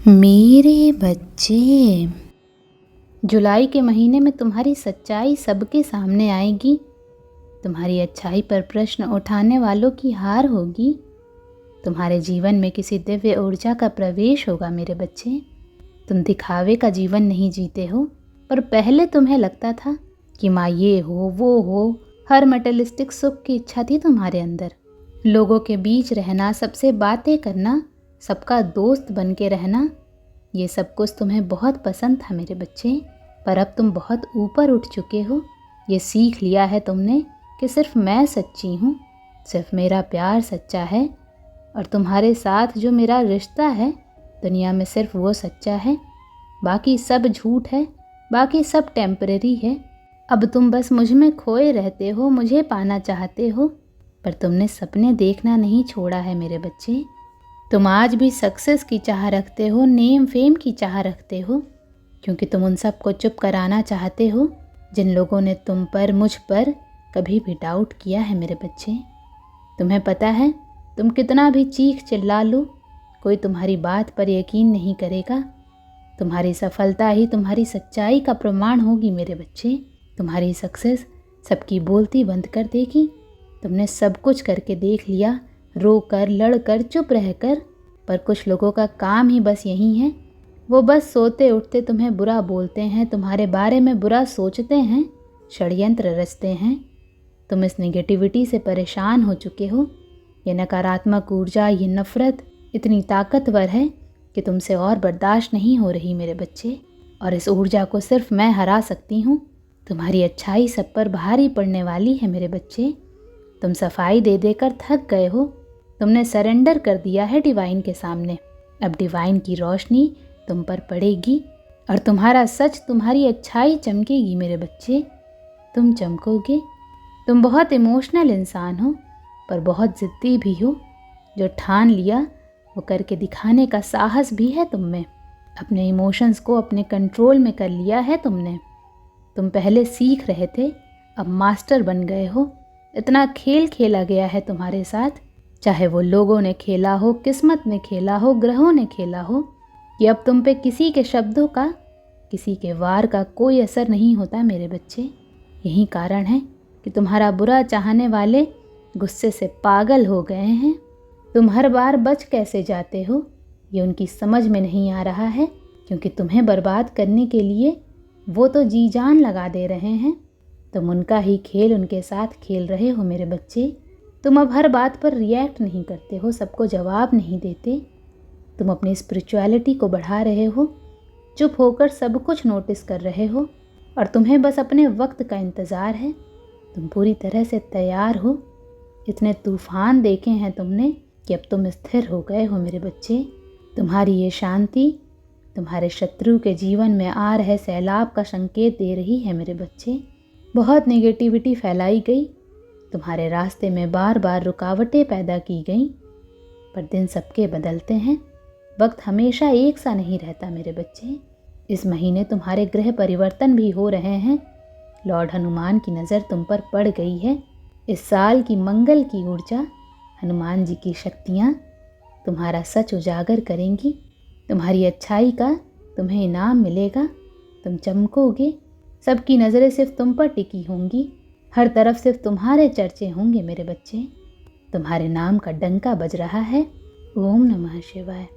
मेरे बच्चे, जुलाई के महीने में तुम्हारी सच्चाई सबके सामने आएगी। तुम्हारी अच्छाई पर प्रश्न उठाने वालों की हार होगी। तुम्हारे जीवन में किसी दिव्य ऊर्जा का प्रवेश होगा मेरे बच्चे। तुम दिखावे का जीवन नहीं जीते हो, पर पहले तुम्हें लगता था कि माँ ये हो वो हो, हर मटेरियलिस्टिक सुख की इच्छा थी तुम्हारे अंदर। लोगों के बीच रहना, सबसे बातें करना, सबका दोस्त बन के रहना, ये सब कुछ तुम्हें बहुत पसंद था मेरे बच्चे। पर अब तुम बहुत ऊपर उठ चुके हो। ये सीख लिया है तुमने कि सिर्फ मैं सच्ची हूँ, सिर्फ मेरा प्यार सच्चा है, और तुम्हारे साथ जो मेरा रिश्ता है दुनिया में सिर्फ वो सच्चा है। बाकी सब झूठ है, बाकी सब टेम्परेरी है। अब तुम बस मुझ में खोए रहते हो, मुझे पाना चाहते हो, पर तुमने सपने देखना नहीं छोड़ा है मेरे बच्चे। तुम आज भी सक्सेस की चाह रखते हो, नेम फेम की चाह रखते हो, क्योंकि तुम उन सबको चुप कराना चाहते हो जिन लोगों ने तुम पर, मुझ पर कभी भी डाउट किया है मेरे बच्चे। तुम्हें पता है, तुम कितना भी चीख चिल्ला लो, कोई तुम्हारी बात पर यकीन नहीं करेगा। तुम्हारी सफलता ही तुम्हारी सच्चाई का प्रमाण होगी मेरे बच्चे। तुम्हारी सक्सेस सबकी बोलती बंद कर देगी। तुमने सब कुछ करके देख लिया, रो कर, लड़ कर, चुप रह कर, पर कुछ लोगों का काम ही बस यही है। वो बस सोते उठते तुम्हें बुरा बोलते हैं, तुम्हारे बारे में बुरा सोचते हैं, षड्यंत्र रचते हैं। तुम इस नेगेटिविटी से परेशान हो चुके हो। ये नकारात्मक ऊर्जा, ये नफ़रत इतनी ताकतवर है कि तुमसे और बर्दाश्त नहीं हो रही मेरे बच्चे, और इस ऊर्जा को सिर्फ मैं हरा सकती हूँ। तुम्हारी अच्छाई सब पर भारी पड़ने वाली है मेरे बच्चे। तुम सफाई दे देकर थक गए हो। तुमने सरेंडर कर दिया है डिवाइन के सामने। अब डिवाइन की रोशनी तुम पर पड़ेगी और तुम्हारा सच, तुम्हारी अच्छाई चमकेगी मेरे बच्चे। तुम चमकोगे। तुम बहुत इमोशनल इंसान हो, पर बहुत ज़िद्दी भी हो। जो ठान लिया वो करके दिखाने का साहस भी है तुम में। अपने इमोशंस को अपने कंट्रोल में कर लिया है तुमने। तुम पहले सीख रहे थे, अब मास्टर बन गए हो। इतना खेल खेला गया है तुम्हारे साथ, चाहे वो लोगों ने खेला हो, किस्मत ने खेला हो, ग्रहों ने खेला हो, कि अब तुम पे किसी के शब्दों का, किसी के वार का कोई असर नहीं होता मेरे बच्चे। यही कारण है कि तुम्हारा बुरा चाहने वाले गुस्से से पागल हो गए हैं। तुम हर बार बच कैसे जाते हो ये उनकी समझ में नहीं आ रहा है, क्योंकि तुम्हें बर्बाद करने के लिए वो तो जी जान लगा दे रहे हैं। तुम उनका ही खेल उनके साथ खेल रहे हो मेरे बच्चे। तुम अब हर बात पर रिएक्ट नहीं करते हो, सबको जवाब नहीं देते। तुम अपनी स्पिरिचुअलिटी को बढ़ा रहे हो, चुप होकर सब कुछ नोटिस कर रहे हो, और तुम्हें बस अपने वक्त का इंतज़ार है। तुम पूरी तरह से तैयार हो। इतने तूफान देखे हैं तुमने कि अब तुम स्थिर हो गए हो मेरे बच्चे। तुम्हारी ये शांति तुम्हारे शत्रु के जीवन में आ रहे सैलाब का संकेत दे रही है मेरे बच्चे। बहुत नेगेटिविटी फैलाई गई, तुम्हारे रास्ते में बार बार रुकावटें पैदा की गई, पर दिन सबके बदलते हैं। वक्त हमेशा एक सा नहीं रहता मेरे बच्चे। इस महीने तुम्हारे ग्रह परिवर्तन भी हो रहे हैं। लॉर्ड हनुमान की नज़र तुम पर पड़ गई है। इस साल की मंगल की ऊर्जा, हनुमान जी की शक्तियाँ तुम्हारा सच उजागर करेंगी। तुम्हारी अच्छाई का तुम्हें इनाम मिलेगा। तुम चमकोगे। सबकी नज़रें सिर्फ तुम पर टिकी होंगी। हर तरफ सिर्फ तुम्हारे चर्चे होंगे मेरे बच्चे। तुम्हारे नाम का डंका बज रहा है। ओम नमः शिवाय।